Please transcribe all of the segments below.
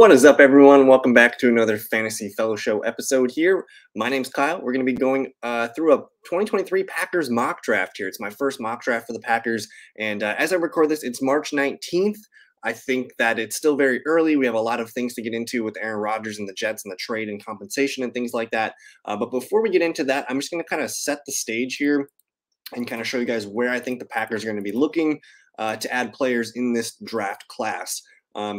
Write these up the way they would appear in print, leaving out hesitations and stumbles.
What is up, everyone? Welcome back to another Fantasy Fellow Show episode here. My name's Kyle. We're going to be going through a 2023 Packers mock draft here. It's my first mock draft for the Packers, and as I record this, it's March 19th. I think that it's still very early. We have a lot of things to get into with Aaron Rodgers and the Jets and the trade and compensation and things like that. But before we get into that, I'm just going to kind of set the stage here and kind of show you guys where I think the Packers are going to be looking to add players in this draft class.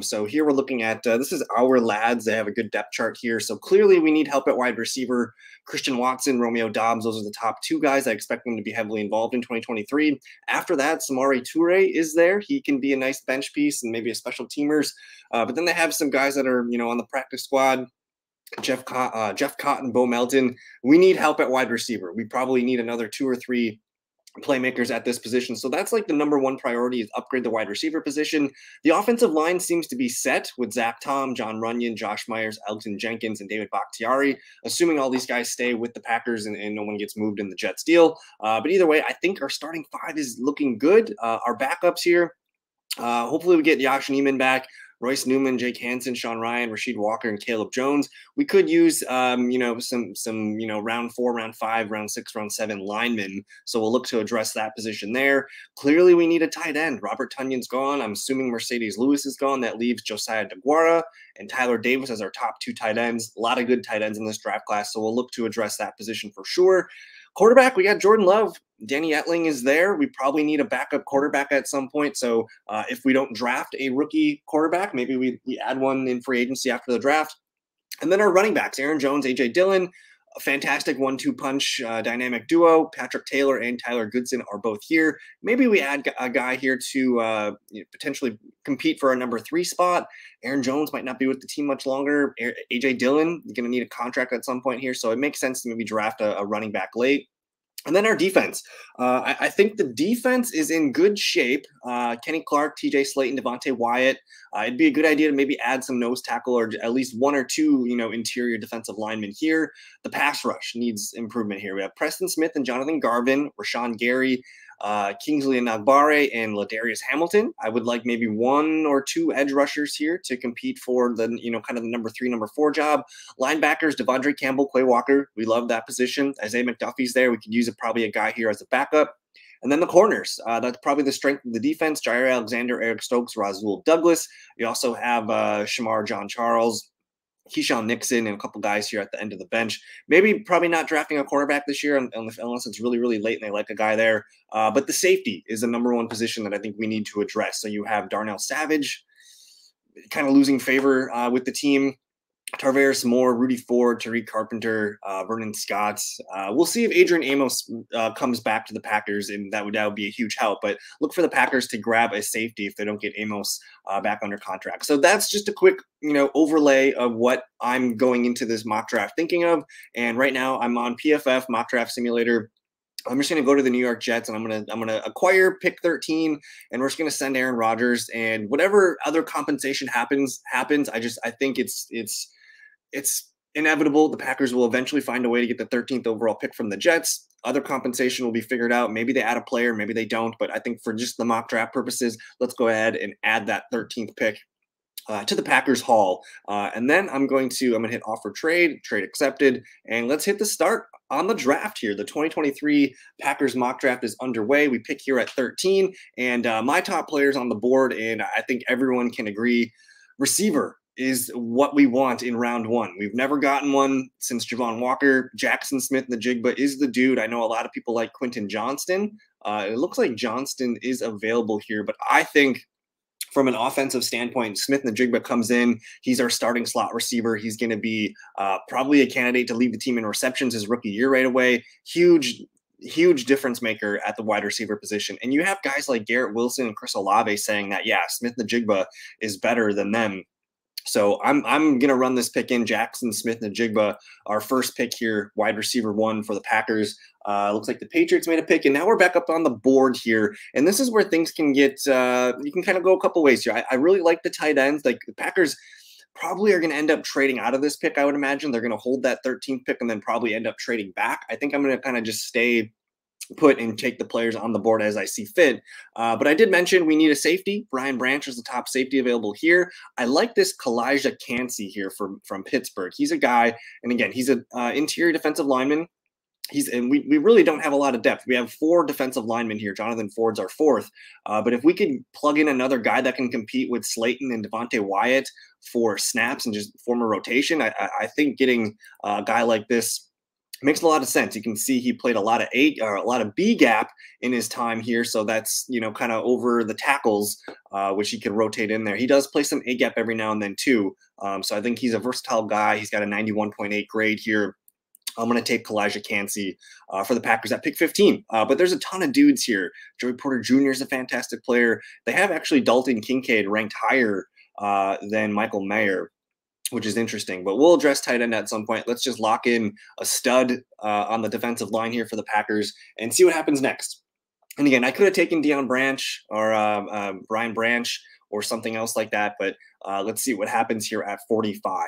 So here we're looking at, this is our lads. They have a good depth chart here. So clearly we need help at wide receiver. Christian Watson, Romeo Doubs, those are the top two guys. I expect them to be heavily involved in 2023. After that, Samori Toure is there. He can be a nice bench piece and maybe a special teamers. But then they have some guys that are, on the practice squad. Jeff Cotton, Bo Melton. We need help at wide receiver. We probably need another 2 or 3 playmakers at this position. So that's like the number one priority, is upgrade the wide receiver position. The offensive line seems to be set with Zach Tom, John Runyon, Josh Myers, Elgton Jenkins, and David Bakhtiari, assuming all these guys stay with the Packers and no one gets moved in the Jets deal. But either way, I think our starting 5 is looking good. Our backups here, hopefully we get Josh Neiman back, Royce Newman, Jake Hansen, Sean Ryan, Rasheed Walker, and Caleb Jones. We could use, some round 4, round 5, round 6, round 7 linemen. So we'll look to address that position there. Clearly, we need a tight end. Robert Tunyon's gone. I'm assuming Mercedes Lewis is gone. That leaves Josiah DeGuara and Tyler Davis as our top 2 tight ends. A lot of good tight ends in this draft class. So we'll look to address that position for sure. Quarterback, we got Jordan Love. Danny Etling is there. We probably need a backup quarterback at some point. So if we don't draft a rookie quarterback, maybe we add one in free agency after the draft. And then our running backs, Aaron Jones, A.J. Dillon, a fantastic 1-2 punch dynamic duo. Patrick Taylor and Tyler Goodson are both here. Maybe we add a guy here to potentially compete for a number 3 spot. Aaron Jones might not be with the team much longer. A.J. Dillon is going to need a contract at some point here. So it makes sense to maybe draft a running back late. And then our defense. I think the defense is in good shape. Kenny Clark, TJ Slayton, Devontae Wyatt. It'd be a good idea to maybe add some nose tackle or at least 1 or 2, interior defensive linemen here. The pass rush needs improvement here. We have Preston Smith and Jonathan Garvin, Rashawn Gary, Kingsley Enagbare, and Ladarius Hamilton. I would like maybe 1 or 2 edge rushers here to compete for the, kind of the number 3, number 4 job. Linebackers, Devondre Campbell, Quay Walker. We love that position. Isaiah McDuffie's there. We could use probably a guy here as a backup. And then the corners. That's probably the strength of the defense. Jair Alexander, Eric Stokes, Rasul Douglas. We also have Shamar John Charles, Keyshawn Nixon, and a couple guys here at the end of the bench. Probably not drafting a quarterback this year unless it's really, really late and they like a guy there. But the safety is the number 1 position that I think we need to address. So you have Darnell Savage kind of losing favor with the team. Tarvaris Moore, Rudy Ford, Tariq Carpenter, Vernon Scott. We'll see if Adrian Amos comes back to the Packers, and that would be a huge help. But look for the Packers to grab a safety if they don't get Amos back under contract. So that's just a quick, overlay of what I'm going into this mock draft thinking of. And right now I'm on PFF Mock Draft Simulator. I'm just going to go to the New York Jets, and I'm going to acquire pick 13, and we're just going to send Aaron Rodgers, and whatever other compensation happens. I think it's inevitable. The Packers will eventually find a way to get the 13th overall pick from the Jets. Other compensation will be figured out. Maybe they add a player, maybe they don't. But I think for just the mock draft purposes, let's go ahead and add that 13th pick to the Packers haul. And then I'm going to hit offer trade accepted. And let's hit the start on the draft here. The 2023 Packers mock draft is underway. We pick here at 13. And my top players on the board, and I think everyone can agree, receiver is what we want in round 1. We've never gotten one since Javon Walker. Jackson Smith-Njigba is the dude. I know a lot of people like Quentin Johnston. It looks like Johnston is available here, but I think from an offensive standpoint, Smith-Njigba comes in. He's our starting slot receiver. He's going to be probably a candidate to lead the team in receptions his rookie year right away. Huge difference maker at the wide receiver position. And you have guys like Garrett Wilson and Chris Olave saying that, yeah, Smith-Njigba is better than them. So I'm going to run this pick in. Jackson Smith-Njigba, our first pick here, wide receiver 1 for the Packers. Looks like the Patriots made a pick, and now we're back up on the board here. And this is where things can get you can kind of go a couple ways here. I really like the tight ends. Like the Packers probably are going to end up trading out of this pick, I would imagine. They're going to hold that 13th pick and then probably end up trading back. I think I'm going to kind of just stay put and take the players on the board as I see fit. But I did mention we need a safety. Brian Branch is the top safety available here. I like this Kalijah Kancey here from Pittsburgh. He's a guy, and again, he's an interior defensive lineman. We really don't have a lot of depth. We have 4 defensive linemen here. Jonathan Ford's our 4th. But if we could plug in another guy that can compete with Slayton and Devontae Wyatt for snaps and just form a rotation, I think getting a guy like this makes a lot of sense. You can see he played a lot of B gap in his time here. So that's, kind of over the tackles, which he could rotate in there. He does play some A gap every now and then too. So I think he's a versatile guy. He's got a 91.8 grade here. I'm going to take Kalijah Kancey for the Packers at pick 15. But there's a ton of dudes here. Joey Porter Jr. is a fantastic player. They have actually Dalton Kincaid ranked higher than Michael Mayer, which is interesting. But we'll address tight end at some point. Let's just lock in a stud on the defensive line here for the Packers and see what happens next. And again, I could have taken Deion Branch or Brian Branch or something else like that. But let's see what happens here at 45.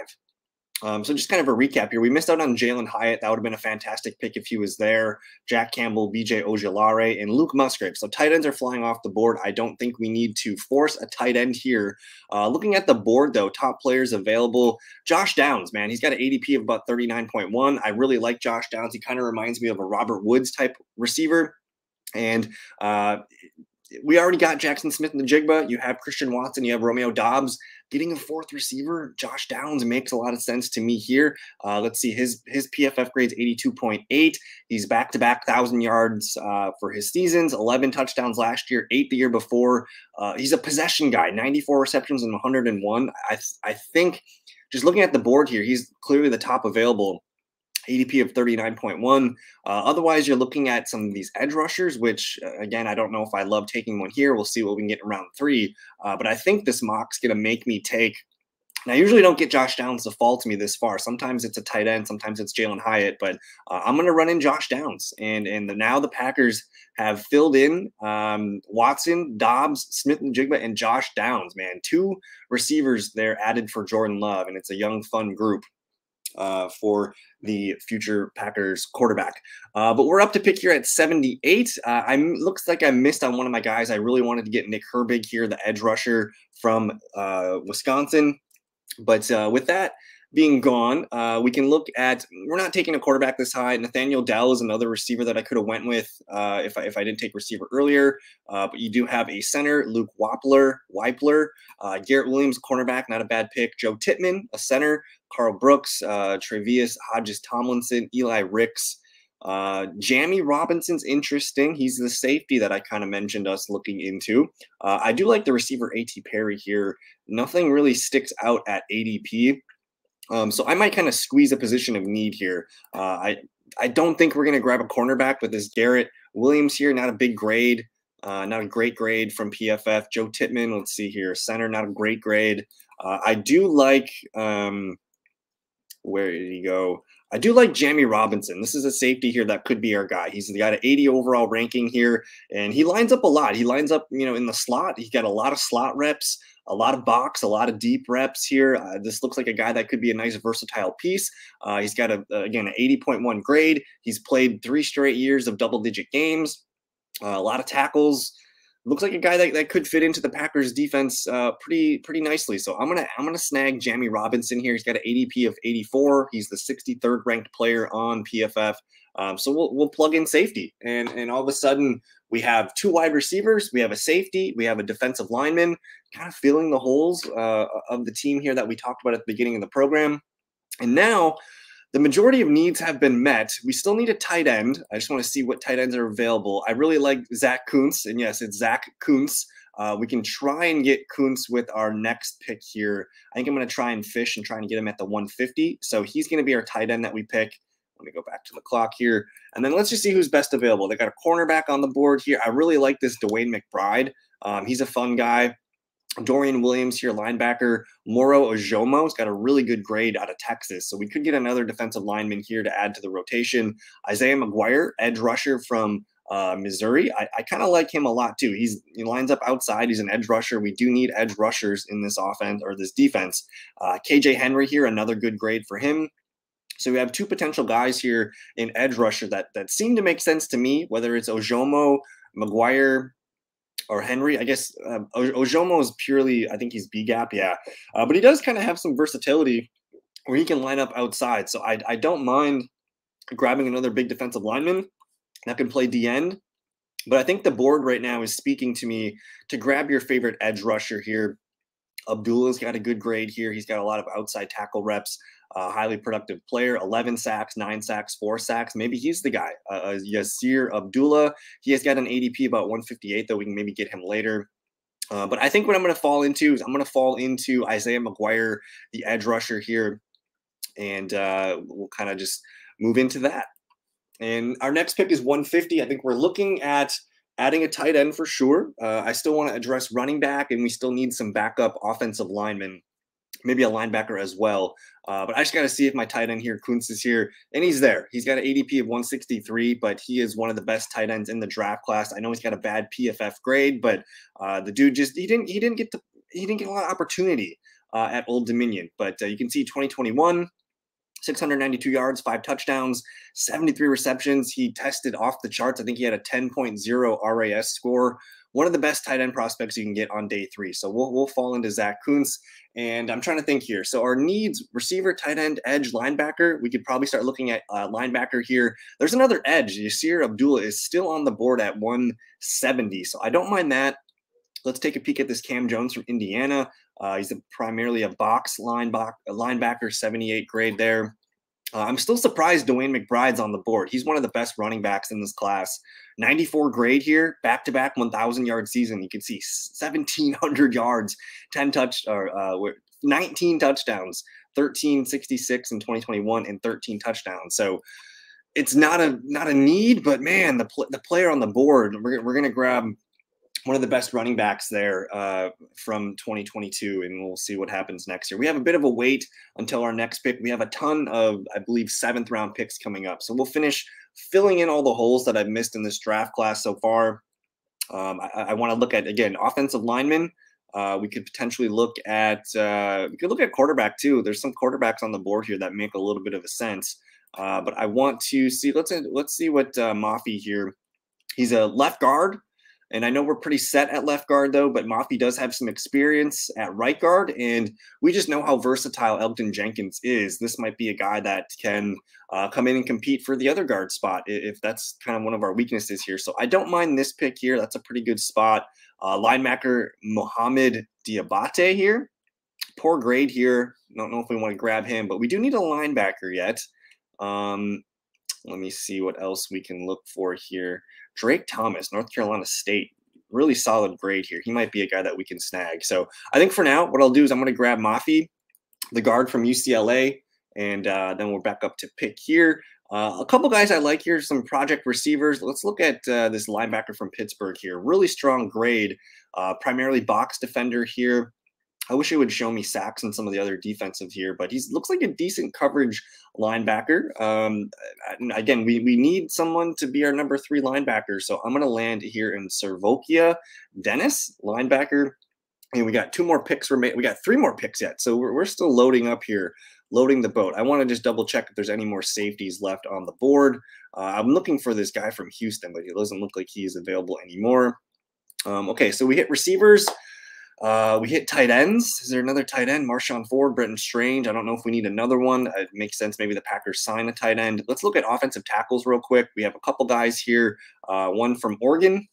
So just kind of a recap here. We missed out on Jalen Hyatt. That would have been a fantastic pick if he was there. Jack Campbell, BJ Ojulari, and Luke Musgrave. So tight ends are flying off the board. I don't think we need to force a tight end here. Looking at the board, though, top players available. Josh Downs, man. He's got an ADP of about 39.1. I really like Josh Downs. He kind of reminds me of a Robert Woods type receiver. And we already got Jackson Smith-Njigba. You have Christian Watson. You have Romeo Doubs. Getting a 4th receiver, Josh Downs, makes a lot of sense to me here. Let's see. His PFF grade's 82.8. He's back-to-back 1,000 yards for his seasons, 11 touchdowns last year, 8 the year before. He's a possession guy, 94 receptions and 101. I think just looking at the board here, he's clearly the top available. ADP of 39.1. Otherwise, you're looking at some of these edge rushers, which, again, I don't know if I love taking one here. We'll see what we can get in round 3. But I think this mock's going to make me take – and I usually don't get Josh Downs to fall to me this far. Sometimes it's a tight end. Sometimes it's Jalen Hyatt. But I'm going to run in Josh Downs. And now the Packers have filled in Watson, Doubs, Smith-Njigba, and Josh Downs, man. 2 receivers there added for Jordan Love. And it's a young, fun group for the future Packers quarterback. But we're up to pick here at 78. Looks like I missed on one of my guys. I really wanted to get Nick Herbig here, the edge rusher from Wisconsin. But with that being gone, we can look at, we're not taking a quarterback this high. Nathaniel Dell is another receiver that I could have went with if I didn't take receiver earlier. But you do have a center, Luke Weipler, Garrett Williams, cornerback, not a bad pick. Joe Tittman, a center, Carl Brooks, Tre'Vius Hodges-Tomlinson, Eli Ricks. Jamie Robinson's interesting. He's the safety that I kind of mentioned us looking into. I do like the receiver A.T. Perry here. Nothing really sticks out at ADP. So I might kind of squeeze a position of need here. I don't think we're going to grab a cornerback with this Garrett Williams here. Not a big grade, not a great grade from PFF. Joe Tittman, let's see here. Center, not a great grade. I do like, where did he go? I do like Jamie Robinson. This is a safety here that could be our guy. He's got an 80 overall ranking here, and he lines up a lot. He lines up, in the slot. He's got a lot of slot reps, a lot of box, a lot of deep reps here. This looks like a guy that could be a nice versatile piece. He's got, again, an 80.1 grade. He's played 3 straight years of double-digit games, a lot of tackles. Looks like a guy that could fit into the Packers defense pretty nicely. So I'm gonna snag Jamie Robinson here. He's got an ADP of 84. He's the 63rd ranked player on PFF. So we'll plug in safety, and all of a sudden we have 2 wide receivers, we have a safety, we have a defensive lineman, kind of filling the holes of the team here that we talked about at the beginning of the program. And now the majority of needs have been met. We still need a tight end. I just want to see what tight ends are available. I really like Zach Kuntz, and yes, it's Zach Kuntz. We can try and get Kuntz with our next pick here. I think I'm going to try and fish and try and get him at the 150. So he's going to be our tight end that we pick. Let me go back to the clock here. And then let's just see who's best available. They got a cornerback on the board here. I really like this DeWayne McBride. He's a fun guy. Dorian Williams here, linebacker. Moro Ojomo's got a really good grade out of Texas. So we could get another defensive lineman here to add to the rotation. Isaiah McGuire, edge rusher from Missouri. I kind of like him a lot too. He lines up outside. He's an edge rusher. We do need edge rushers in this offense or this defense. KJ Henry here, another good grade for him. So we have two potential guys here in edge rusher that seem to make sense to me, whether it's Ojomo, McGuire, or Henry. I guess Ojomo is purely, I think he's B gap, yeah. But he does kind of have some versatility where he can line up outside. So I don't mind grabbing another big defensive lineman that can play D end. But I think the board right now is speaking to me to grab your favorite edge rusher here. Abdullah's got a good grade here. He's got a lot of outside tackle reps, highly productive player, 11 sacks, 9 sacks, 4 sacks. Maybe he's the guy. Yasir Abdullah, he has got an ADP about 158, though we can maybe get him later. But I think what I'm going to fall into is I'm going to fall into Isaiah McGuire, the edge rusher here, and we'll kind of just move into that. And our next pick is 150. I think we're looking at adding a tight end for sure. I still want to address running back, and we still need some backup offensive linemen, maybe a linebacker as well. But I just got to see if my tight end here, Kuntz, is here, and he's there. He's got an ADP of 163, but he is one of the best tight ends in the draft class. I know he's got a bad PFF grade, but the dude just he didn't get a lot of opportunity at Old Dominion. But you can see 2021. 692 yards, 5 touchdowns, 73 receptions. He tested off the charts. I think he had a 10.0 RAS score. One of the best tight end prospects you can get on day 3. So we'll fall into Zach Kuntz. And I'm trying to think here. So our needs: receiver, tight end, edge, linebacker. We could probably start looking at linebacker here. There's another edge. Yasir Abdullah is still on the board at 170. So I don't mind that. Let's take a peek at this Cam Jones from Indiana. He's primarily a box linebacker, 78 grade there. I'm still surprised DeWayne McBride's on the board. He's one of the best running backs in this class. 94 grade here, back-to-back 1,000-yard season. You can see 1,700 yards, 19 touchdowns, 1366 in 2021, and 13 touchdowns. So it's not a need, but man, the player on the board, we're gonna grab one of the best running backs there from 2022, and we'll see what happens next year. We have a bit of a wait until our next pick. We have a ton of, I believe, 7th round picks coming up. So we'll finish filling in all the holes that I've missed in this draft class so far. I want to look at, again, offensive linemen. We could potentially look at quarterback too. There's some quarterbacks on the board here that make a little bit of a sense. But I want to see, let's see what Mafi here. He's a left guard. And I know we're pretty set at left guard, though, but Mafi does have some experience at right guard, and we just know how versatile Elgton Jenkins is. This might be a guy that can come in and compete for the other guard spot if that's kind of one of our weaknesses here. So I don't mind this pick here. That's a pretty good spot. Linebacker Mohamed Diabate here. Poor grade here. Don't know if we want to grab him, but we do need a linebacker yet. Let me see what else we can look for here. Drake Thomas, North Carolina State, really solid grade here. He might be a guy that we can snag. So I think for now, what I'll do is I'm going to grab Mafi, the guard from UCLA, and then we're back up to pick here. A couple guys I like here, some project receivers. Let's look at this linebacker from Pittsburgh here. Really strong grade, primarily box defender here. I wish it would show me sacks and some of the other defensive here, but he looks like a decent coverage linebacker. Again, we need someone to be our number 3 linebacker. So I'm going to land here in Servokia Dennis, linebacker. And we got 2 more picks. We got 3 more picks yet. So we're still loading up here, loading the boat. I want to just double check if there's any more safeties left on the board. I'm looking for this guy from Houston, but he doesn't look like he is available anymore. Okay, so we hit receivers. We hit tight ends. Is there another tight end? Marshawn Ford, Brenton Strange. I don't know if we need another one. It makes sense. Maybe the Packers sign a tight end. Let's look at offensive tackles real quick. We have a couple guys here. One from Oregon,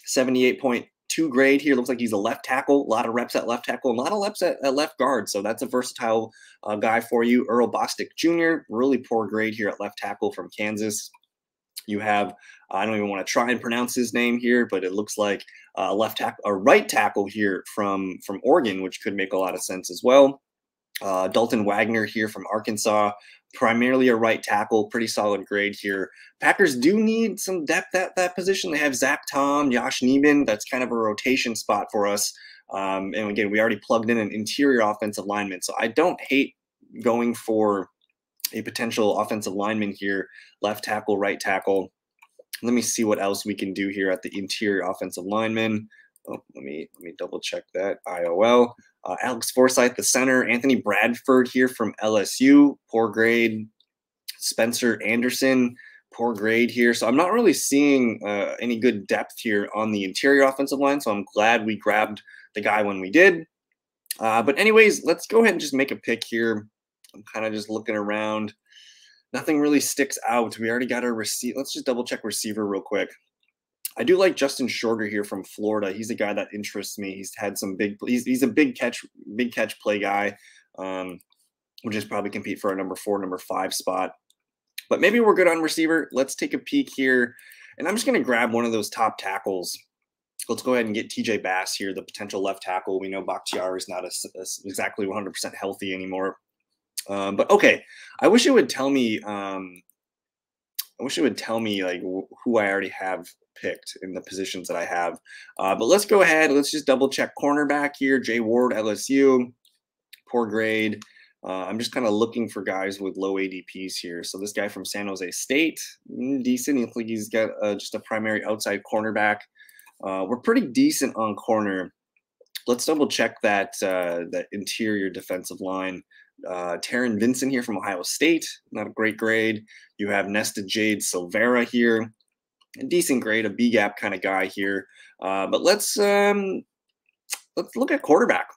78.2 grade here. Looks like he's a left tackle. A lot of reps at left tackle, a lot of reps at left guard. So that's a versatile guy for you. Earl Bostic Jr., really poor grade here at left tackle from Kansas. You have, I don't even want to try and pronounce his name here, but it looks like a right tackle here from Oregon, which could make a lot of sense as well. Dalton Wagner here from Arkansas, primarily a right tackle, pretty solid grade here. Packers do need some depth at that position. They have Zach Tom, Josh Neiman. That's kind of a rotation spot for us. And again, we already plugged in an interior offensive lineman. So I don't hate going for a potential offensive lineman here, left tackle, right tackle. Let me see what else we can do here at the interior offensive lineman. Oh, let me double check that. IOL. Alex Forsyth, the center. Anthony Bradford here from LSU. Poor grade. Spencer Anderson, poor grade here. So I'm not really seeing any good depth here on the interior offensive line. So I'm glad we grabbed the guy when we did. But anyways, let's go ahead and just make a pick here. I'm kind of just looking around. Nothing really sticks out. We already got our receiver. Let's just double check receiver real quick. I do like Justin Shorter here from Florida. He's a guy that interests me. He's had some big. He's a big catch play guy. We'll just probably compete for a number 4, number 5 spot. But maybe we're good on receiver. Let's take a peek here, and I'm just going to grab one of those top tackles. Let's go ahead and get TJ Bass here, the potential left tackle. We know Bakhtiari is not exactly 100% healthy anymore. But okay, I wish it would tell me. Like who I already have picked in the positions that I have. But let's go ahead. Let's just double check cornerback here. Jay Ward, LSU, poor grade. I'm just kind of looking for guys with low ADPs here. So this guy from San Jose State, decent. He looks like he's got just a primary outside cornerback. We're pretty decent on corner. Let's double check that interior defensive line. Taron Vincent here from Ohio State, not a great grade. You have Nesta Jade Silvera here, a decent grade, a B gap kind of guy here. But let's look at quarterback.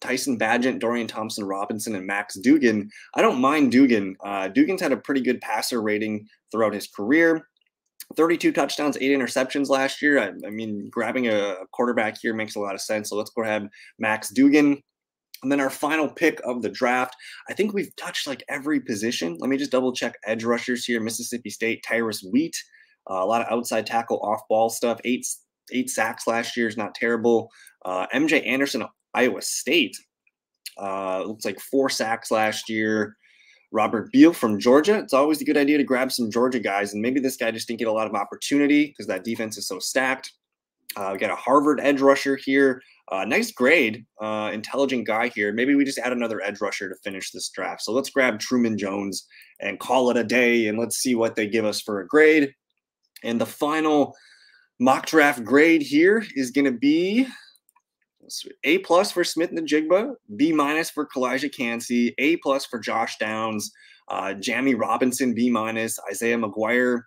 Tyson Bagent, Dorian Thompson Robinson, and Max Duggan. I don't mind Duggan. Duggan's had a pretty good passer rating throughout his career. 32 touchdowns, 8 interceptions last year. I mean, grabbing a quarterback here makes a lot of sense. So let's go ahead, Max Duggan. And then our final pick of the draft, I think we've touched like every position. Let me just double check edge rushers here. Mississippi State, Tyrus Wheat, a lot of outside tackle, off ball stuff. Eight sacks last year is not terrible. MJ Anderson, Iowa State, looks like 4 sacks last year. Robert Beal from Georgia. It's always a good idea to grab some Georgia guys, and maybe this guy just didn't get a lot of opportunity because that defense is so stacked. We got a Harvard edge rusher here. Nice grade, intelligent guy here. Maybe we just add another edge rusher to finish this draft. So let's grab Truman Jones and call it a day, and let's see what they give us for a grade. And the final mock draft grade here is going to be A+ for Smith Njigba, B- for Kalijah Cansey, A+ for Josh Downs, Jamie Robinson, B-, Isaiah McGuire,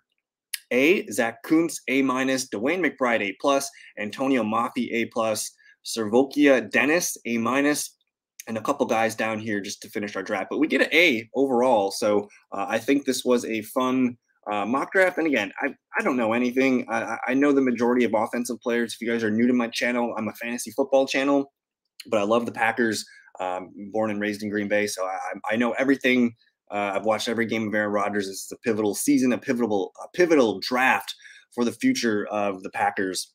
A, Zach Kuntz, A-, Dwayne McBride, A+, Antonio Mafi, A+, Servokia Dennis, A-, and a couple guys down here just to finish our draft. But we get an A overall, so I think this was a fun mock draft. And again, I don't know anything. I know the majority of offensive players. If you guys are new to my channel, I'm a fantasy football channel, but I love the Packers, born and raised in Green Bay, so I know everything. I've watched every game of Aaron Rodgers. This is a pivotal season, a pivotal draft for the future of the Packers.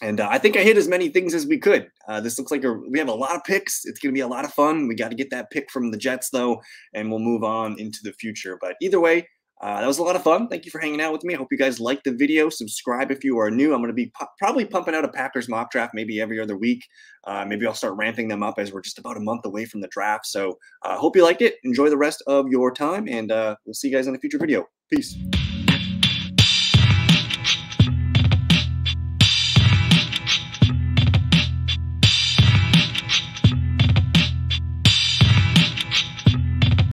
And I think I hit as many things as we could. This looks like we have a lot of picks. It's going to be a lot of fun. We got to get that pick from the Jets, though, and we'll move on into the future. But either way, that was a lot of fun. Thank you for hanging out with me. I hope you guys liked the video. Subscribe if you are new. I'm going to be probably pumping out a Packers mock draft maybe every other week. Maybe I'll start ramping them up as we're just about a month away from the draft. So I hope you liked it. Enjoy the rest of your time, and we'll see you guys in a future video. Peace.